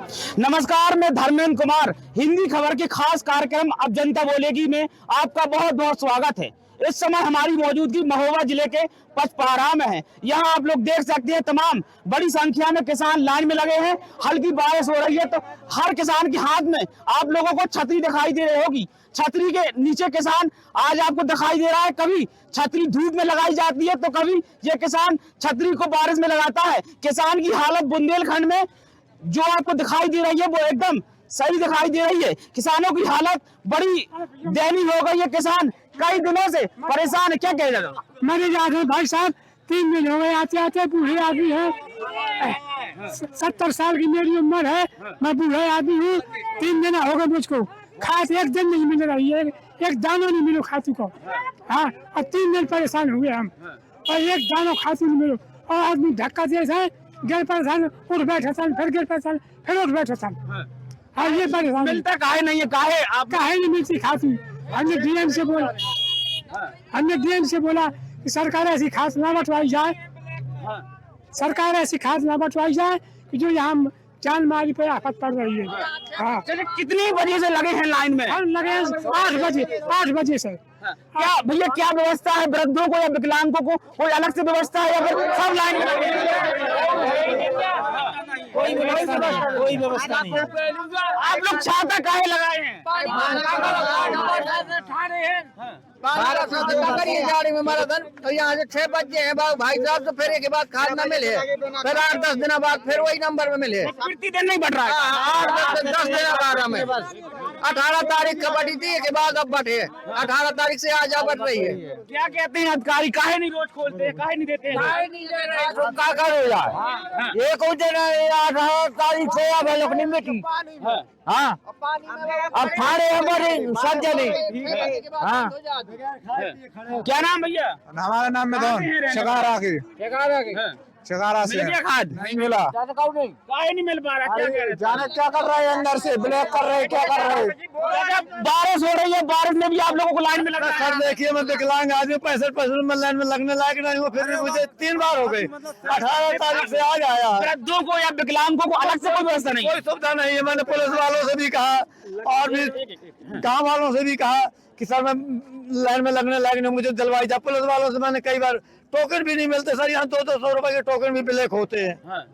नमस्कार, मैं धर्मेंद्र कुमार। हिंदी खबर के खास कार्यक्रम अब जनता बोलेगी में आपका बहुत बहुत स्वागत है। इस समय हमारी मौजूदगी महोबा जिले के पचपराहा में है। यहाँ आप लोग देख सकते हैं तमाम बड़ी संख्या में किसान लाइन में लगे हैं। हल्की बारिश हो रही है तो हर किसान के हाथ में आप लोगों को छतरी दिखाई दे रही होगी। छतरी के नीचे किसान आज आपको दिखाई दे रहा है। कभी छतरी धूप में लगाई जाती है तो कभी ये किसान छतरी को बारिश में लगाता है। किसान की हालत बुंदेलखंड में जो आपको दिखाई दे रही है वो एकदम सही दिखाई दे रही है। किसानों की हालत बड़ी दयनीय हो गई है। किसान कई दिनों से परेशान है। क्या कह रहे हो? मेरे जाते भाई साहब 3 दिन हो गए आते आते। बूढ़े आदमी है, 70 साल की मेरी उम्र है, मैं बूढ़े आदमी हूँ। 3 दिन हो गए मुझको खाद एक दिन नहीं मिल रही है, एक दाना नहीं मिलो खातू को। हाँ, और 3 दिन परेशान हुए हम और एक दाना खातू नहीं मिलो। और आदमी धक्का दे है, गिर परेशान, उठ बैठे सन, फिर गिर परेशान, फिर उठ बैठे सन। हाँ, ये परेशान मिलता काहे नहीं है? काहे आप काहे नहीं मिलती खातू? हमने डीएम से बोला कि सरकार ऐसी खाद ना बंटवाई जाए, सरकार ऐसी खाद ना बंटवाई जाए कि जो यहाँ जान मारी पे आफत पड़ रही है। हाँ, कितनी बजे से लगे हैं लाइन में? हम लगे हैं 8 बजे से। क्या भैया क्या व्यवस्था है? वृद्धों को या विकलांगों को कोई अलग से व्यवस्था है या फिर सब लाइन में लगे हैं? कोई व्यवस्था नहीं। आप लोग छाता काहे लगाए हैं? गाड़ी में मैराथन तो यहाँ से 6 बजे है भाई साहब, तो फिर के बाद खाद न मिले, फिर 8-10 दिन बाद फिर वही नंबर में मिले। प्रतिदिन नहीं बढ़ रहा है। 8-10 दिन बाद में 18 तारीख का बटी थी के बाद अब बटे 18 तारीख से आज बट रही है। क्या कहते हैं अधिकारी? काहे नहीं रोज खोलते हैं? काहे नहीं देते हैं? क्या करो यार, एक 18 तारीख से अब लखनी बेटी। हाँ, अब थाने हमारे सब जने। हाँ, क्या नाम भैया? हमारा नाम में शगारा से खाद नहीं मिला। काहे नहीं मिल पा रहा? क्या कह रहे? जाने क्या कर रहे हैं, अंदर से ब्लैक कर रहे हैं, क्या कर रहे हैं। बारिश हो रही है, बारिश में भी आप लोगों को लाइन में लगा है। सर देखिए, मैं विकलांग आदमी 65% में लाइन में लगने लायक नहीं हूँ, फिर भी मुझे 3 बार हो गई। 18 तारीख से आज आया। वृद्धों को या विकलांगों को अलग से कोई व्यवस्था नहीं? कोई सुविधा नहीं है। मैंने पुलिस वालों से भी कहा और भी गाँव वालों से भी कहा कि सर मैं लाइन में लगने लायक नहीं, मुझे दिलवाई जाए। पुलिस वालों से मैंने कई बार, टोकन भी नहीं मिलते सर। यहाँ 200-200 रुपए के टोकन भी ब्लैक होते हैं।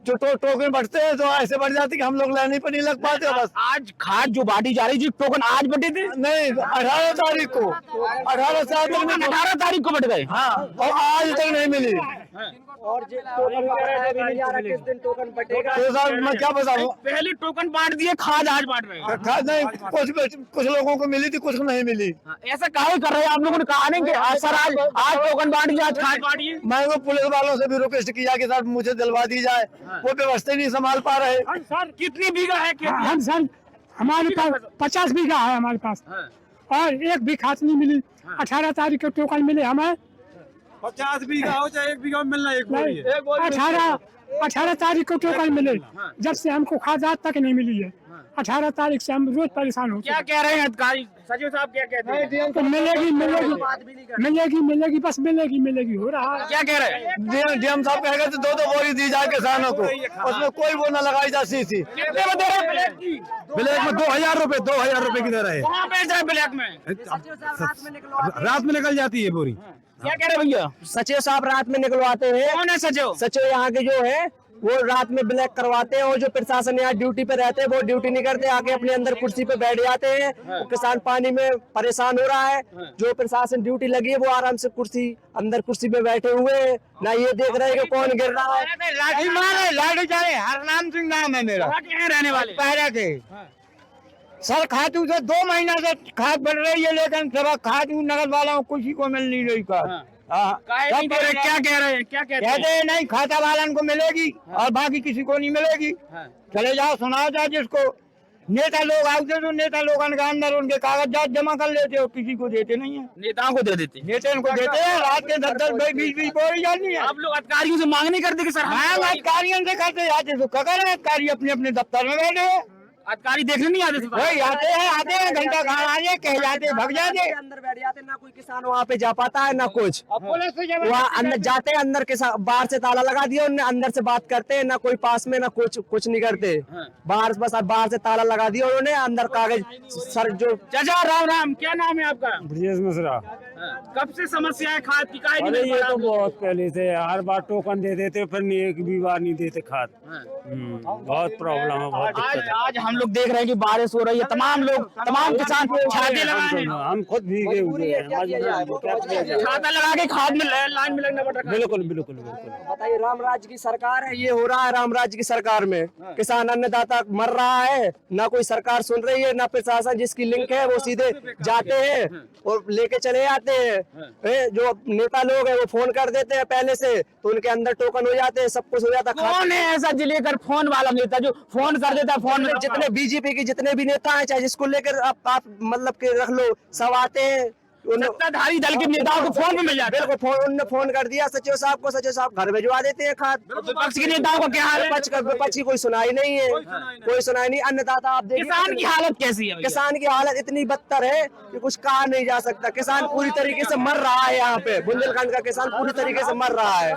जो टोकन बढ़ते हैं तो ऐसे बढ़ जाती कि हम लोग लाइन पर नहीं लग पाते। बस आज खाद जो बांटी जा रही है, टोकन आज बटे थे? नहीं, 18 तारीख को 18 तारीख को बट गए। हाँ, और आज तक नहीं मिली। और किस दिन टोकन बटेगा? तो सर मैं क्या बताऊँ, पहले टोकन बांट दिए, खाद आज बांट रहे हैं। खाद नहीं, कुछ लोगों को मिली थी, कुछ को नहीं मिली। ऐसा काहे कर रहे हैं? आप लोगों ने कहा नहीं कि सर आज टोकन बांटिए, आज खाद बांटिए? मैंने पुलिस वालों से भी रिक्वेस्ट किया कि सर मुझे दिलवा दी जाए, वो व्यवस्था नहीं संभाल पा रहे। सर कितनी बीघा है? हम सर हमारे पास 50 बीघा है हमारे पास, और एक भी खाद नहीं मिली। 18 तारीख को टोकन मिले हमें। 50 बीघा हो चाहे 1 बीघा मिलना एक बोरी है। 18 तारीख को टोकन मिले, जब से हमको खाद आज तक नहीं मिली है। 18 तारीख से हम रोज परेशान होते हैं। क्या कह रहे हैं अधिकारी? सचिव साहब क्या कहते हैं? तो मिलेगी बस मिलेगी हो रहा है। क्या कह रहे हैं? डीएम साहब कहेगा तो 2-2 बोरी दी जाए किसानों को, उसमें कोई वो न लगाई जा सी। कितने में दे रहे हैं ब्लैक की? ब्लैक में 2000 रुपए की दे रहे हैं। कहाँ बेच रहे हैं ब्लैक में? रात में निकल जाती है बोरी। क्या कह रहे हैं भैया? सचिव साहब रात में निकलवाते हैं। कौन है सचिव? सचिव यहाँ के जो है वो रात में ब्लैक करवाते हैं, और जो प्रशासन यहाँ ड्यूटी पे रहते हैं वो ड्यूटी नहीं करते, आके अपने अंदर कुर्सी पे बैठ जाते हैं। वो किसान पानी में परेशान हो रहा है। जो प्रशासन ड्यूटी लगी है वो आराम से अंदर कुर्सी पे बैठे हुए हैं, ना ये देख रहे हैं कि कौन गिर रहा है। लाठी चाहे हरनाम सिंह नाम है मेरा, रहने वाले पहले के। सर खातू से 2 महीना से खाद बढ़ रही है, लेकिन सब खाद नगद वाला किसी को मिल नहीं रही। क्या कह रहे हैं? कहते हैं नहीं, खाता वालन को मिलेगी और बाकी किसी को नहीं मिलेगी। चले जाओ, सुनाओ जाए जिसको। नेता लोग आते तो नेता लोगों के अंदर उनके कागजात जमा कर लेते हो, किसी को देते नहीं है। नेताओं को दे देते? नेता को देते हैं, रात के 10-10 20-20 बोरी जानी है। आप लोग अधिकारियों से मांग नहीं करते कि सर हाँ, अधिकारियों से करते जाते तो क्या करें, अधिकारी अपने अपने दफ्तर में बैठे। अधिकारी देखने नहीं आते? वही आते हैं घंटा खाना आए कह जाते भग जाते अंदर बैठ जाते, ना कोई किसान वहाँ पे जा पाता है ना कुछ। वहाँ अंदर जाते हैं, अंदर के बाहर से ताला लगा दिया उन्होंने, अंदर से बात करते हैं, ना कोई पास में ना कुछ नहीं करते। बाहर बस बाहर से ताला लगा दिया उन्होंने, अंदर कागज सर जो। चाचा राम राम, क्या नाम है आपका? ब्रजेश मिश्रा। कब से समस्या है खाद की? काहे नहीं अरे मिल ये पा तो रहा? बहुत पहले से, हर बार टोकन दे देते, फिर नहीं एक भी बार नहीं देते खाद। बहुत प्रॉब्लम है, बहुत आज दिक्कत है। आज हम लोग देख रहे हैं कि बारिश हो रही है, तमाम लोग, तमाम किसान छाते लगाए हैं, हम खुद भीगे हुए हैं, क्या किया जाए? छाता लगा के खाद में लाइन में लगना पड़ रहा है। बिल्कुल बिल्कुल बिल्कुल। बताइए, रामराज की सरकार है, ये हो रहा है रामराज की सरकार में। किसान अन्नदाता मर रहा है, ना कोई सरकार सुन रही है, ना प्रशासन जिसकी लिंक है वो सीधे जाते हैं और लेके चले जाते हैं। जो नेता लोग हैं वो फोन कर देते हैं पहले से, तो उनके अंदर टोकन हो जाते हैं, सब कुछ हो जाता है। कौन है ऐसा जिलेकर फोन वाला नेता जो फोन कर देता है? फोन में जितने बीजेपी के जितने भी नेता हैं, चाहे जिसको लेकर आप मतलब के रख लो, सब आते हैं। सत्ताधारी दल के नेताओं को फोन में मिल जाता है। बिल्कुल, उन्होंने फोन कर दिया सचिव साहब को, सचिव साहब घर भिजवा देते हैं खाद। विपक्ष के नेताओं को क्या हाल है? विपक्ष की कोई सुनाई नहीं है, कोई सुनाई नहीं। अन्नदाता आप देखिए, किसान की हालत कैसी है? किसान की हालत इतनी बदतर है कि कुछ कहा नहीं जा सकता। किसान पूरी तरीके से मर रहा है, यहाँ पे बुंदेलखंड का किसान पूरी तरीके से मर रहा है।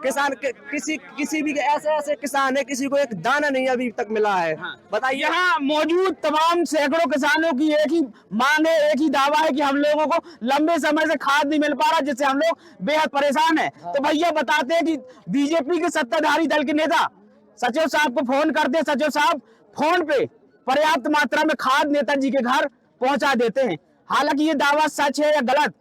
किसान किसी भी ऐसे किसान है, किसी को एक दाना नहीं अभी तक मिला है। बताइए, यहाँ मौजूद तमाम सैकड़ों किसानों की एक ही मांग है, एक ही दावा है कि हम लोगों को लंबे समय से खाद नहीं मिल पा रहा, जिससे हम लोग बेहद परेशान हैं। तो भैया बताते हैं कि बीजेपी के सत्ताधारी दल के नेता सचिव साहब को फोन करते हैं, सचिव साहब फोन पे पर्याप्त मात्रा में खाद नेताजी के घर पहुंचा देते हैं। हालांकि ये दावा सच है या गलत,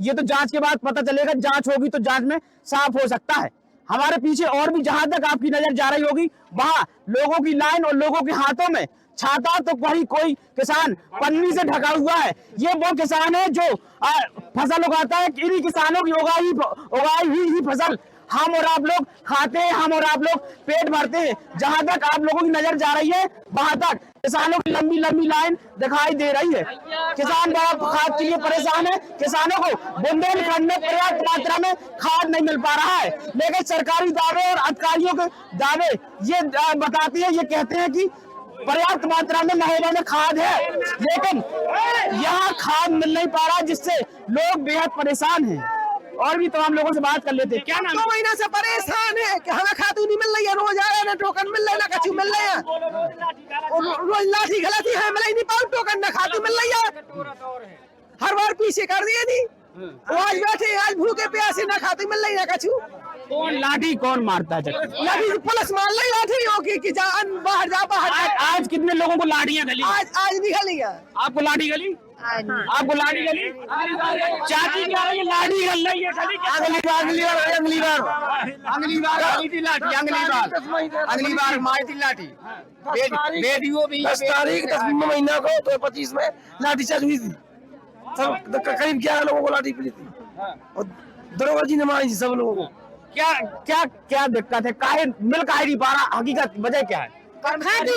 ये तो जांच के बाद पता चलेगा। जांच होगी तो जांच में साफ हो सकता है। हमारे पीछे और भी जहां तक आपकी नजर जा रही होगी, वहां लोगों की लाइन और लोगों के हाथों में छाता, तो वही कोई किसान पन्नी से ढका हुआ है। ये वो किसान है जो फसल उगाता है। इन्हीं किसानों की उगाई हुई फसल हम और आप लोग खाते हैं, हम और आप लोग पेट भरते हैं। जहां तक आप लोगों की नजर जा रही है, वहां तक किसानों की लंबी लंबी लाइन दिखाई दे रही है। किसान बड़ा खाद के लिए परेशान है। किसानों को बुंदेलखंड में पर्याप्त मात्रा में खाद नहीं मिल पा रहा है, लेकिन सरकारी दावे और अधिकारियों के दावे ये बताते हैं, ये कहते हैं कि पर्याप्त मात्रा में महोबा में खाद है, लेकिन यहाँ खाद मिल नहीं पा रहा, जिससे लोग बेहद परेशान हैं। और भी तमाम लोगों से बात कर लेते हैं। क्या नाम? 2 महीना से परेशान है कि हमें खाद नहीं मिल रही है। रोज आ रहे हैं, टोकन मिल रहा है, ना कछु मिल रहे हैं। रोज लाठी गलती है, मिल ही नहीं पाऊ टोकन, ना खाद मिल रही है। हर बार पीछे कर दिए थी, आज बैठे, आज भूखे प्यासे, ना खाते मिल रही, ना कछु। कौन लाठी कौन मारता है? लाठी पुलिस मार ली, लाठी होगी कि जा बाहर जा, बाहर जा। आज कितने लोगों को लाठियां गली? आज निकली है। आपको लाठी गली? आपको लाठी गली? चाची क्या रही है? लाठी गल रही है गली? अगली बार मारी थी लाठी। बेटियों भी 10 तारीख 10 महीना को तो 25 में लाठी चार्ज हुई थी। सब करीब 11 लोगों को लाठी पड़ी थी और दरोगा जी ने मारी थी सब लोगों को। क्या क्या क्या दिक्कत है? काहे मिल काहे नहीं पा रहा? हकीकत वजह क्या है? खातू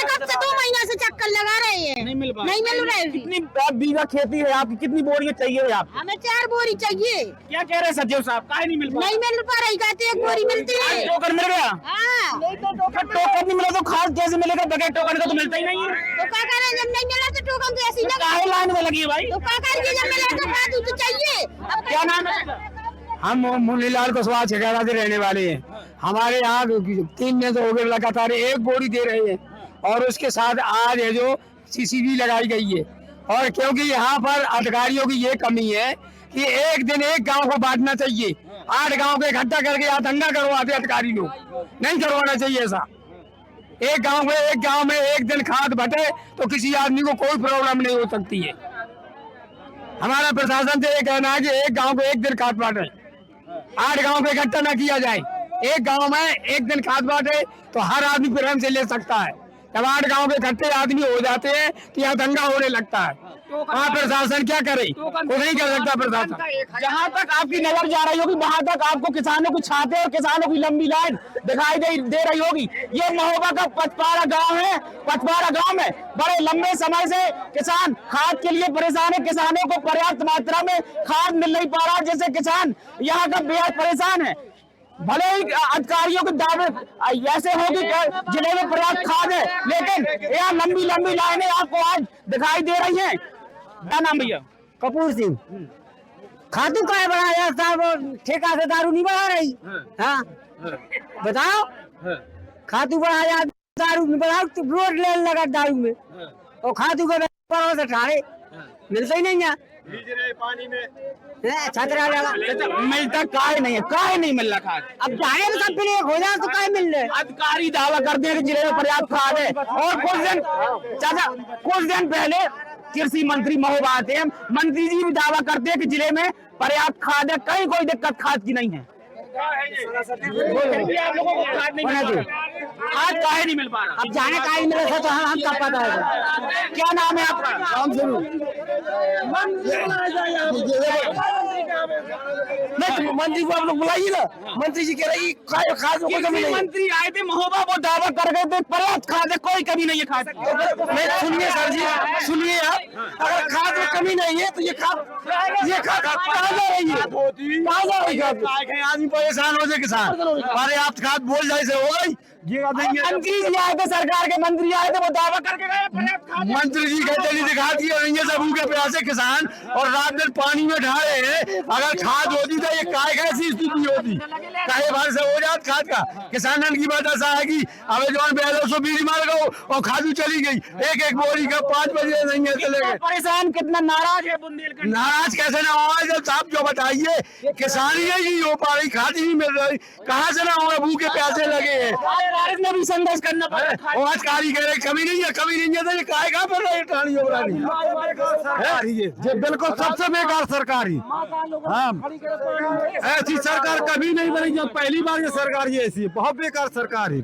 कब से 2 महीना से चक्कर लगा रहे हैं, नहीं मिल रहे। कितनी बीघा खेती है आपकी? कितनी बोरियां चाहिए आप? हमें 4 बोरी चाहिए। क्या कह रहे हैं सचिव साहब? काहे नहीं मिल पा? नहीं मिल पा रही, कहते 1 बोरी मिलती है। टोकन मिल गया? हाँ, टोकन नहीं मिला तो खाद कैसे मिलेगा? बगैर टोकन का तो मिलता ही नहीं है। तो क्या करें, जब नहीं मिला तो टोकन तो ऐसी लगा। काहे लाइन में लगी है भाई? तो क्या करेंगे, जब मिला तो खातू तो चाहिए। अब क्या नाम है? हम मुनीलाल कुशवाहा छिकारा से रहने वाले हैं। हमारे यहाँ 3 दिन से हो गए लगातार 1 बोरी दे रहे हैं, और उसके साथ आज है जो सीसीबी लगाई गई है। और क्योंकि यहाँ पर अधिकारियों की ये कमी है कि एक दिन एक गांव को बांटना चाहिए, 8 गांव को इकट्ठा करके यहाँ दंगा करवाते अधिकारी लोग। नहीं करवाना चाहिए ऐसा। एक गांव में एक दिन खाद बटे तो किसी आदमी को कोई प्रॉब्लम नहीं हो सकती है। हमारा प्रशासन से ये कहना है कि एक गांव को एक दिन खाद बांटे, 8 गांव को इकट्ठा न किया जाए। एक गांव में एक दिन खाद बांटे तो हर आदमी प्रेम से ले सकता है। जब 8 गांव के इकट्ठे आदमी हो जाते हैं तो यहाँ दंगा होने लगता है। वहाँ प्रशासन क्या करे? वो नहीं कर सकता प्रशासन। जहाँ तक आपकी नजर जा रही होगी, वहाँ तक आपको किसानों की छाते और किसानों की लंबी लाइन दिखाई दे रही होगी। ये महोबा का पचपारा गांव है। पचपारा गांव में बड़े लंबे समय से किसान खाद के लिए परेशान है। किसानों को पर्याप्त मात्रा में खाद मिल नहीं पा रहा, जिससे किसान यहाँ का बेहद परेशान है। भले ही अधिकारियों के दावे ऐसे हो कि जिले में पर्याप्त खाद है, लेकिन यहाँ लंबी लंबी लाइनें आपको आज दिखाई दे रही हैं। क्या नाम भैया? कपूर सिंह। खातू का बढ़ाया साहब, ठेका से दारू नहीं बढ़ा रही। हाँ बताओ, खातू बढ़ाया दारू नहीं बढ़ाओ, तो रोड लेने लगा दारू में, और खातू का से ठाड़े मिलता ही नहीं है। पानी में छतरा लगा मिलता काहे नहीं है, काहे नहीं मिल रहा खाद? अब जाने में सब फिर हो जाए तो काहे मिल रहे। अधिकारी दावा करते हैं कि जिले में पर्याप्त खाद है, और कुछ दिन पहले कृषि मंत्री महोबा आते हैं, मंत्री जी भी दावा करते हैं कि जिले में पर्याप्त खाद है, कहीं कोई दिक्कत खाद की नहीं है। आप लोगों को खाद नहीं मिल पा रहा, आज काहे नहीं मिल पा रहा? अब जाने का ही मिला था तो हम कब पता है। क्या नाम है आपका? राम शुरू मंत्री को आप लोग बुलाइए ना, मंत्री जी कह रही खाद में कोई कमी नहीं। मंत्री आए थे महोबा, वो दावा कर गए थे पर्याप्त खाद है, कोई कमी नहीं है खाद की। सुनिए सर जी, सुनिए आप, अगर खाद में कमी नहीं है तो ये खाद कहाँ जा रही है, कहाँ जा रही है? आदमी परेशान हो जाए किसान, पर्याप्त खाद बोल जाए से हो गई। मंत्री जी आए थे, सरकार के मंत्री आए थे, वो दावा करके गए पर्याप्त खाद है। मंत्री जी कहते नहीं दिखा दिया नहीं है, सब भूखे प्यासे किसान और रात दिन पानी में ढाले हैं। अगर खाद होती तो ये काय कैसी स्थिति होती, काहे भर से हो जात खाद का। किसानन की बात ऐसा है कि अब जवान 220 मार गो और खादू चली गई, एक बोरी का 5 बजे नहीं है चले गए। परेशान कितना नाराज है बुंदेलखंड। नाराज कैसे ना हो, जब आप जो बताइए किसान ही नहीं हो पा रही, खाद ही नहीं मिल रही, कहाँ से ना होगा, भूखे प्यासे लगे हैं। बारिश में भी संघर्ष करना पड़ा। और आज कारी कह रहे कमी नहीं है, कमी नहीं है तो ये काय कहाँ पर रही टाणी हो रही है। बिल्कुल सबसे बेकार सरकारी, हाँ ऐसी सरकार कभी नहीं बनी, जब पहली बार ये सरकार ये ऐसी बहुत बेकार सरकार है।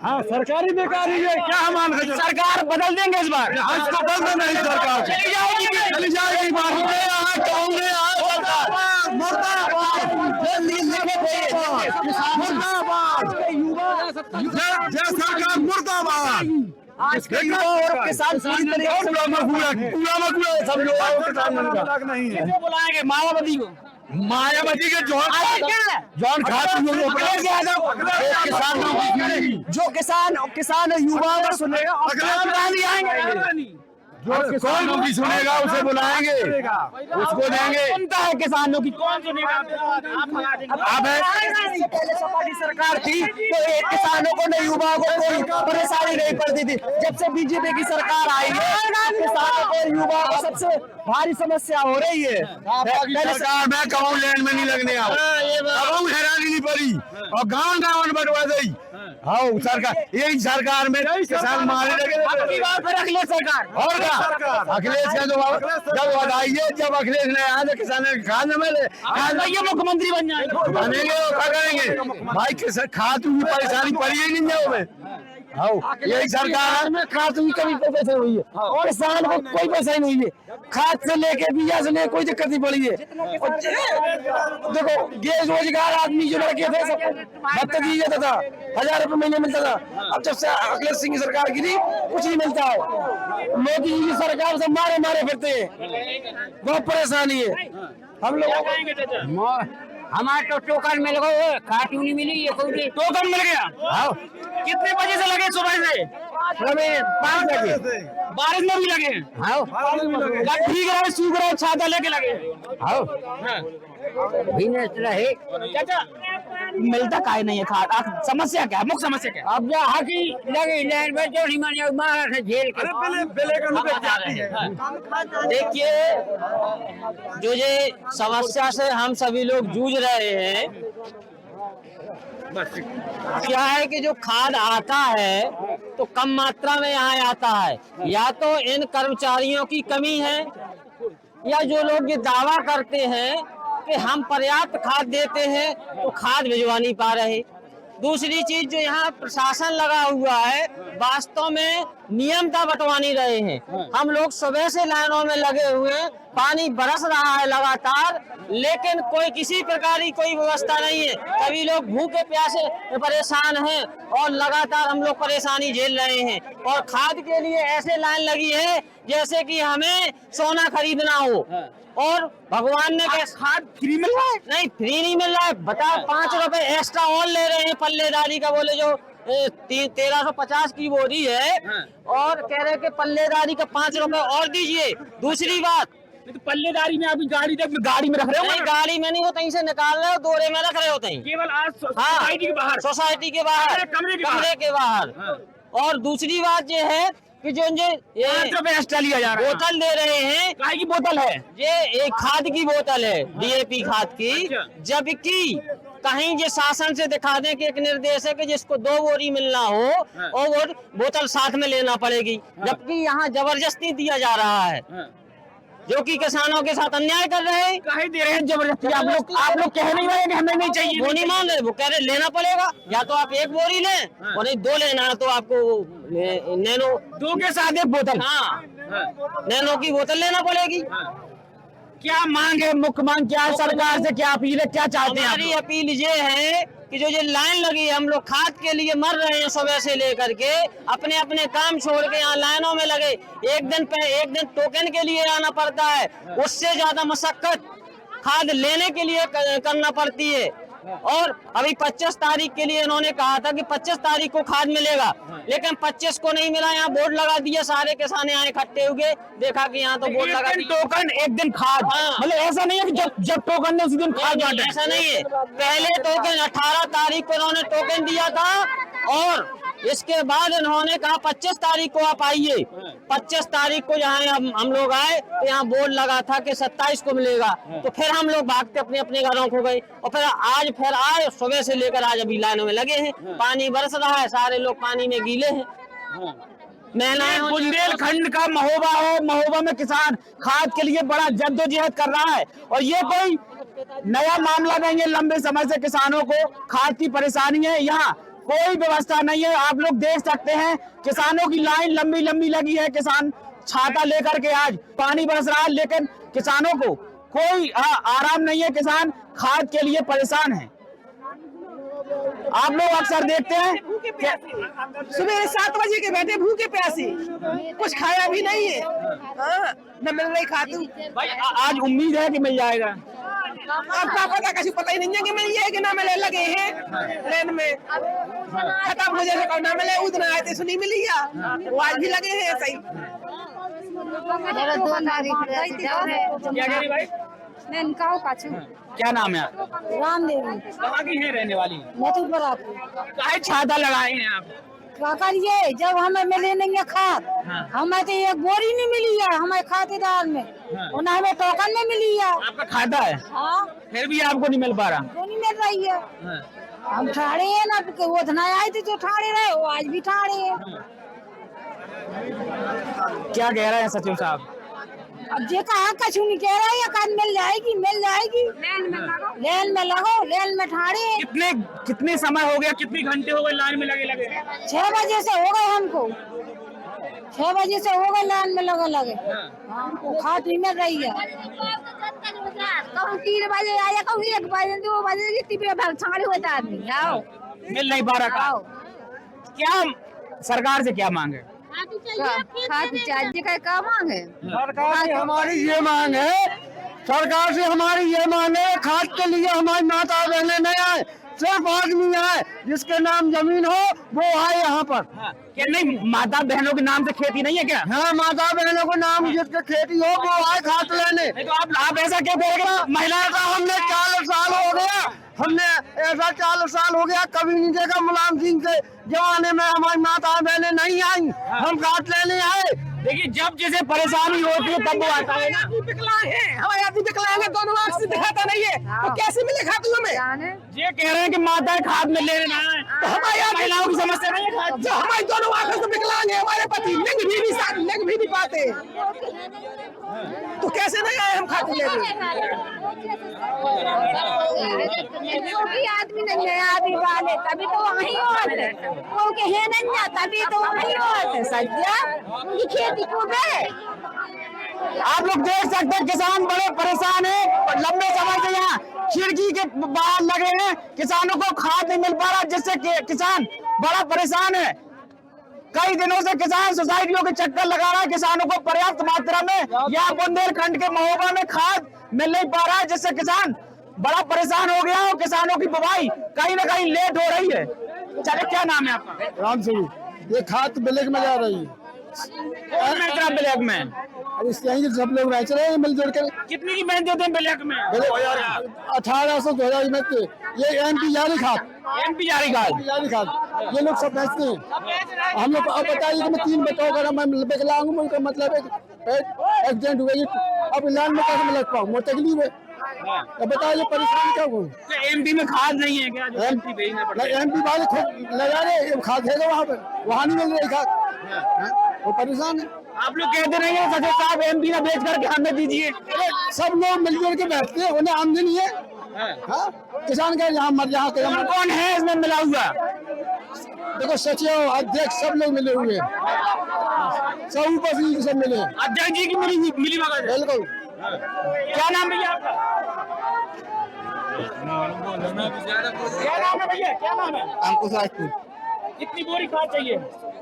हाँ सरकारी बेकार है, क्या हम मान रहे? सरकार बदल देंगे इस बार, इसको बदल नहीं सरकार चली जाएगी जय सरकार मुर्दाबाद। किसान नहीं है, बुलाएंगे मायावती को, मायावती के जॉन खातू जो किसान युवा का सुनेगा कौन भी सुनेगा उसे बुलाएंगे, उसको देंगे। सुनता है किसानों की, कौन सुनेगा? अब पहले सपा सरकार थी तो किसानों को नहीं, युवाओं को कोई परेशानी नहीं पड़ती थी। जब से बीजेपी की सरकार आई है, किसानों को युवाओं को सबसे भारी समस्या हो रही है। सरकार में कहूँ लैंड में नहीं लगने आओ, कहूँ हैरानी नहीं पड़ी और गाँव बटवा दी। हाँ सरकार, यही सरकार में किसान मारे लगे। फिर अखिलेश सरकार और क्या अखिलेश का जब बताइए, जब अखिलेश ने आया तो किसान खाद में मिले, ये मुख्यमंत्री बन जाएंगे, बनेंगे और क्या करेंगे भाई? खाद की परेशानी पड़ी ही नहीं है उसमें। यही सरकार में खाद की कमी पैसे हुई है और किसान को कोई पैसा नहीं हुई है। खाद से लेके बीजा से लेके कोई दिक्कत नहीं पड़ी है। देखो ये रोजगार आदमी जो लड़के थे सबको भत्ता दिया जाता था, 1000 रुपये महीने मिलता था। अब जब से अखिलेश सिंह की सरकार गिरी कुछ नहीं मिलता है। मोदी जी की सरकार से मारे फिरते हैं, बहुत परेशानी है हम लोगों। हमारे तो टोकन मिल गए, खाटू नहीं मिली, ये टोकन मिल गया। कितने बजे से लगे? सुबह से 5 बजे बारिश में भी लगे। ठीक रहे, सूख रहे, छाता लेके लगे। चाचा मिलता काहे नहीं है खाद? समस्या क्या है? मुख्य समस्या क्या है? अब जो हाकी लगी लैंड में जो महाराष्ट्र झेल के देखिए, जो ये समस्या से हम सभी लोग जूझ रहे हैं, क्या है कि जो खाद आता है तो कम मात्रा में यहाँ आता है, या तो इन कर्मचारियों की कमी है, या जो लोग ये दावा करते हैं कि हम पर्याप्त खाद देते हैं तो खाद भिजवा नहीं पा रहे। दूसरी चीज, जो यहाँ प्रशासन लगा हुआ है वास्तव में नियमता बंटवा नहीं रहे हैं। हम लोग सुबह से लाइनों में लगे हुए हैं, पानी बरस रहा है लगातार, लेकिन कोई किसी प्रकार की कोई व्यवस्था नहीं है। सभी लोग भूखे प्यासे परेशान हैं और लगातार हम लोग परेशानी झेल रहे हैं। और खाद के लिए ऐसे लाइन लगी है जैसे कि हमें सोना खरीदना हो। और भगवान ने खाद फ्री मिल रहा है? नहीं, फ्री नहीं मिल रहा है। बताओ, 5 रुपए एक्स्ट्रा और ले रहे हैं पल्लेदारी का। बोले जो 1350 की बोरी है और कह रहे कि पल्लेदारी का 5 रुपए और दीजिए। दूसरी बात, तो पल्लेदारी में आप गाड़ी में रख रहे हो? नहीं, गाड़ी में नहीं, वो कहीं से निकाल रहे हो, दोरे में रख रहे हो कहीं। केवल आज सोसाइटी के बाहर, सोसाइटी के बाहर, कमरे के बाहर। और दूसरी बात ये है कि जो ये 5 रुपए एक्स्ट्रा लिया जा रहा है। बोतल दे रहे हैं, काहे की बोतल है? ये एक खाद की बोतल है, डीएपी खाद की। जबकि कहीं ये शासन से दिखा दें कि एक निर्देश है कि जिसको 2 बोरी मिलना हो और वो बोतल साथ में लेना पड़ेगी, जबकि यहाँ जबरदस्ती दिया जा रहा है, जो कि किसानों के साथ अन्याय कर रहे हैं। काहे दे रहे हैं जबरदस्ती? आप लोग कह नहीं रहे हैं कि हमें नहीं चाहिए? वो नहीं मान रहे, वो कह रहे लेना पड़ेगा। या तो आप 1 बोरी लें और नहीं 2 लेना है तो आपको नैनो 2 के साथ 1 बोतल। हाँ, नैनो की बोतल लेना पड़ेगी। क्या मांग है? मुख्य मांग क्या है? सरकार से क्या अपील है? क्या चाहते हैं आप हमारी लोग? अपील ये है कि जो ये लाइन लगी है, हम लोग खाद के लिए मर रहे हैं सुबह से लेकर के, अपने अपने काम छोड़ के यहाँ लाइनों में लगे। एक दिन टोकन के लिए आना पड़ता है, उससे ज्यादा मशक्कत खाद लेने के लिए करना पड़ती है। और अभी 25 तारीख के लिए इन्होंने कहा था कि 25 तारीख को खाद मिलेगा, लेकिन 25 को नहीं मिला। यहाँ बोर्ड लगा दिया, सारे किसान यहाँ इकट्ठे हुए, देखा कि यहाँ तो बोर्ड लगा दिया। टोकन एक दिन खाद, मतलब ऐसा नहीं है कि जब टोकन ने उसी दिन खाद बांटा। ऐसा नहीं है। पहले टोकन 18 तारीख को इन्होंने टोकन दिया था और इसके बाद इन्होंने कहा 25 तारीख को आप आइए। 25 तारीख को यहाँ हम लोग आए तो यहाँ बोर्ड लगा था कि 27 को मिलेगा। तो फिर हम लोग भागते अपने अपने घरों को गए और फिर आज फिर आए, सुबह से लेकर आज अभी लाइनों में लगे हैं। पानी बरस रहा है, सारे लोग पानी में गीले हैं। बुंदेलखंड का महोबा है। महोबा में किसान खाद के लिए बड़ा जद्दोजहद कर रहा है और ये कोई नया मामला नहीं है। लंबे समय से किसानों को खाद की परेशानी है। यहाँ कोई व्यवस्था नहीं है। आप लोग देख सकते हैं किसानों की लाइन लंबी लंबी लगी है। किसान छाता लेकर के, आज पानी बरस रहा है लेकिन किसानों को कोई आराम नहीं है। किसान खाद के लिए परेशान है। आप लोग अक्सर देखते हैं सुबह 7 बजे के बैठे भूखे प्यासे, कुछ खाया भी नहीं है। न मिल रही खातू। भाई आज उम्मीद है कि मिल जाएगा। आपका पता ही नहीं है कि मिल जाएगी ना मिले। लगे हैं लाइन में, खत्म हो जाए ना मिले। उतना आए थे सुनी मिली है, वो आज भी लगे हैं सही। क्या कह रही भाई? क्या नाम है आपका? राम देवी कहाँ की है रहने वाली? मथुरपुरा की। काहे छाता लगाए हैं आप? क्या करिए, जब हमें मिले नहीं है खाद, हमें तो 1 बोरी नहीं मिली है हमारे खातेदार में, और न हमें टोकन में मिली है। आपका खाता है? हाँ, फिर भी आपको नहीं मिल पा रहा? तो नहीं मिल रही है। हम ठाड़े हैं ना, वो धना आए थे जो ठाड़े रहे, वो आज भी ठाड़े हैं। क्या कह रहे हैं सचिव साहब? अब जे कहा कछु नहीं कह रहा है, खाद मिल जाएगी मिल जाएगी। लेन में लगो, लेन में ठाड़े हैं। कितने समय हो गया, कितने घंटे हो गए लाइन में लगे? 6 बजे से हो गए हमको, 6 बजे से हो गए लाइन में लगे। वो खाद नहीं मिल रही है। कहूँ 3 बजे आया, कहूँ 1 बजे 2 बजे छाड़ी होता आदमी। आओ, मिल नहीं पा रहा। क्या सरकार से क्या मांग है? खाद चाहिए का क्या मांग है? सरकार से हमारी ये मांग है, सरकार से हमारी ये मांग है, खाद के लिए हमारी माता बहने नहीं आए, सिर्फ आदमी आए जिसके नाम जमीन हो वो आए यहाँ पर। क्या नहीं, माता बहनों के नाम से खेती नहीं है क्या? हाँ, माता बहनों को नाम जिसके खेती हो वो आए खाद लेने। नहीं तो आप ऐसा क्या बोल रहे हो? महिला का हमने 4 साल हो गया, हमने ऐसा 4 साल हो गया, कभी नहीं देखा। मुलायम सिंह के जमाने में हमारी माता बहने नहीं आई, हम खाद लेने आए। देखिए, जब जैसे परेशानी होती है तब वो आता है ना। विकलांग है, हमारे आदमी विकलांग है, दोनों आंख से दिखाता नहीं है, तो कैसे मिले खातू हमें? ये कह रहे हैं कि माता खाद में लेने ना आए, तो हमारे महिलाओं की समस्या नहीं है खाद। जो हमारी दोनों आंखों से विकलांग है, हमारे पति लिंग भी नहीं पाते, तो कैसे नहीं आए हम खातू लेने? आदमी नहीं है, आदमी वाले तभी तो वहीं होते, वो के है नहीं तभी तो वहीं होते। सज्जा उनकी खेती को आप लोग देख सकते हैं किसान बड़े परेशान हैं, लंबे समय से यहाँ खिड़की के बाहर लगे हैं, किसानों को खाद नहीं मिल पा रहा, जिससे किसान बड़ा परेशान है। कई दिनों से किसान सोसाइटियों के चक्कर लगा रहा है, किसानों को पर्याप्त मात्रा में यहाँ बुंदेलखंड के महोबा में खाद मिल नहीं पा रहा है, जिससे किसान बड़ा परेशान हो गया और किसानों की बुवाई कहीं ना कहीं लेट हो रही है। चले, क्या नाम है आपका? राम सिंह, ये खाद ब्लैक में जा रही है। कौन बेच रहा है ब्लैक में? अब इस यहीं सब लोग बेच रहे हैं मिलजुल कर। कितनी की बेच देते हैं ब्लैक में? 1800 2000 में ये एमपी जारी खाद, एमपी जारी खाद, जारी खाद ये लोग सब बेचते हैं। हम लोग अब बताइए कि मैं 3 बताओ अगर मैं विकलांग हूँ, मतलब एक्सीडेंट हुआ, अब लाइन में कैसे लग पाऊँ, मुझे तकलीफ है। अब बताइए परेशान क्या हूँ। एमपी में खाद नहीं है क्या? एमपी भेजना पड़ता है। एमपी वाले खुद लगा रहे खाद है वहाँ पे, वहाँ नहीं मिल रही खाद, वो परेशान है। आप लोग कहते नहीं है सचिव साहब एमपी ना बेच करके हमें दीजिए? सब लोग मिलजुल के बैठते हैं, उन्हें आमदनी है। हाँ? किसान का यहाँ मर यहाँ कौन कौन है इसमें मिला हुआ? देखो सचिव अध्यक्ष सब लोग मिले हुए हैं, सब ऊपर से सब मिले हैं। अध्यक्ष जी की मिली भगत है। बिल्कुल। क्या नाम भैया आपका? क्या नाम है भैया, क्या नाम है? अंकुश राजपूत। कितनी बोरी खाद चाहिए?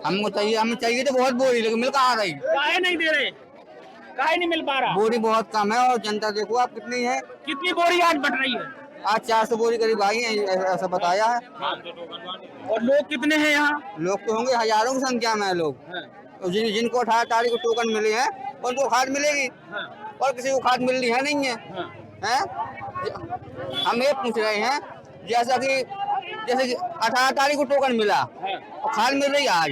हमको चाहिए, हमें चाहिए तो बहुत बोरी, लेकिन मिल कहाँ रही? काहे नहीं दे रहे? काहे नहीं मिल पा रहा? बोरी बहुत कम है और जनता देखो आप कितनी है। कितनी बोरी आज बट रही है? आज 400 बोरी करीब आई है, ऐसा बताया है। और लोग कितने हैं यहाँ? लोग तो होंगे हजारों की संख्या में है लोग। तो जिनको 18 तारीख को टोकन मिले हैं उनको खाद मिलेगी, और किसी को खाद मिलनी है नहीं है, हैं? हम ये पूछ रहे हैं जैसे कि 18 तारीख को टोकन मिला और खाद मिल रही है आज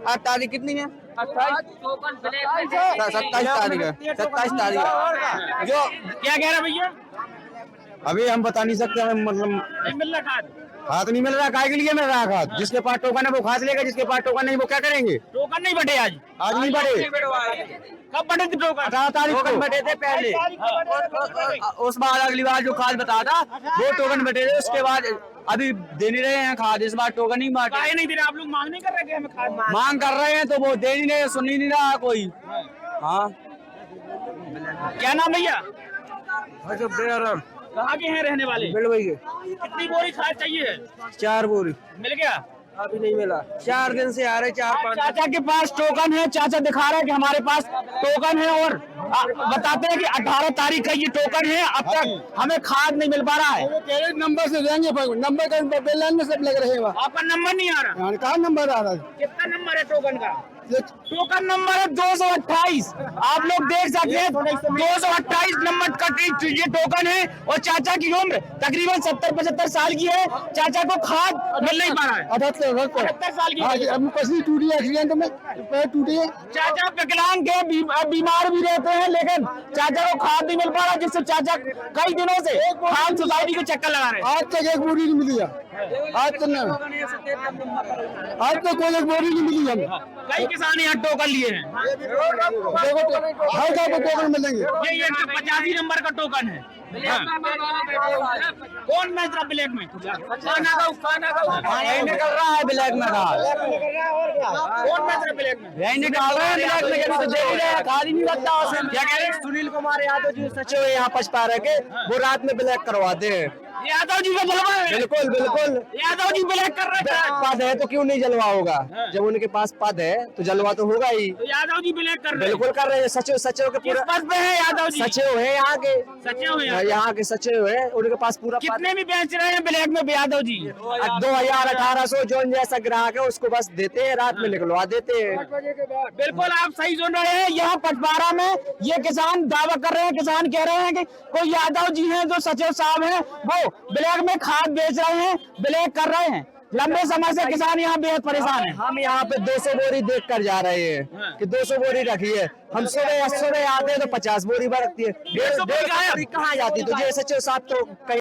8 तारीख कितनी है? 27 तारीख है, 27 तारीख है। जो क्या कह रहा भैया? अभी हम बता नहीं सकते, हम मतलब नहीं मिल रहा खाद? खाद नहीं मिल रहा, काय के लिए मिल रहा खाद? जिसके पास टोकन है वो खाद लेगा, जिसके पास टोकन नहीं वो क्या करेंगे? टोकन नहीं बटे आज? आज नहीं बढ़े। कब बटे थे टोकन? 18 तारीख को बटे थे पहले, उस बार अगली बार जो खाद बता था वो टोकन बटे थे, उसके बाद अभी दे नहीं रहे हैं खाद, इस बार टोकन नहीं बांटे। काहे नहीं दे रहे? आप लोग मांग नहीं कर रहे कि हमें खाद? मांग कर रहे हैं तो वो दे नहीं रहे, सुन ही नहीं रहा कोई। हाँ, क्या नाम भैया? कहाँ के हैं रहने वाले? कितनी बोरी खाद चाहिए? 4 बोरी मिल गया? अभी नहीं मिला, 4 दिन से आ रहे, 4-5। चाचा के पास टोकन है, चाचा दिखा रहे हैं कि हमारे पास टोकन है, और बताते हैं कि 18 तारीख का ये टोकन है, अब तक हमें खाद नहीं मिल पा रहा है। नंबर से देंगे, नंबर का बेलन में सब लग रहे हैं। आपका नंबर नहीं आ रहा? कहाँ नंबर आ रहा है? कितना नंबर है टोकन का? टोकन नंबर है 228। आप लोग देख सकते हैं 228 नंबर का ये टोकन है, और चाचा की उम्र तकरीबन 70-75 साल की है। चाचा को खाद मिल नहीं पा रहा है। 78 साल की है। पसली टूटी एक्सीडेंट में, पैर टूटी है। चाचा विकलांग के बीमार भी रहते हैं, लेकिन चाचा को खाद नहीं मिल पा रहा, जिससे चाचा कई दिनों से खाद सोसाइटी के चक्कर लगा रहे हैं। आज तक एक बोरी नहीं मिली है, आज तक नहीं, आज तक कोई एक बोरी नहीं मिली हमें। कई किसान यहाँ टोकन लिए हैं। हर जगह पे टोकन मिलेंगे। ये 85 नंबर का टोकन है। कौन बेच रहा ब्लैक में? यही निकल रहा है ब्लैक में खाद, कौन बेच रहा ब्लैक में? यही निकाल रहे हैं ब्लैक में, कभी तो दे ही रहे हैं, खाद ही नहीं लगता उसमें। क्या कह रहे हैं? सुनील कुमार यादव जी सचिव है यहाँ पचपारा के, वो रात में ब्लैक करवाते हैं। यादव जी का जलवा है? बिल्कुल बिल्कुल, यादव जी ब्लैक कर रहे हैं। पद है तो क्यों नहीं जलवा होगा? जब उनके पास पद है तो जलवा तो होगा ही। तो यादव जी ब्लैक कर रहे हैं। बिल्कुल कर रहे हैं, सचिव के किस पूरा पद पे है यादव जी? सचिव है यहाँ के, सचिव है यहाँ के सचिव है, उनके पास पूरा पद। कितने भी बेच रहे हैं ब्लैक में यादव जी? 2000-1800 जो जैसा ग्राहक है उसको बस देते हैं, रात में निकलवा देते हैं। बिल्कुल आप सही सुन रहे हैं। यहाँ पचपारा में ये किसान दावा कर रहे हैं, किसान कह रहे हैं कि कोई यादव जी हैं जो सचिव साहब हैं, वो ब्लैक में खाद बेच रहे हैं, ब्लैक कर रहे हैं। लंबे समय से किसान यहाँ बेहद परेशान है। हम यहाँ पे 200 बोरी देख कर जा रहे हैं कि 200 बोरी रखी है। हम सुबह आते हैं तो 50 बोरी बरतती है, 150 बोरी कहाँ जाती? तो ये सचिव साहब तो कहीं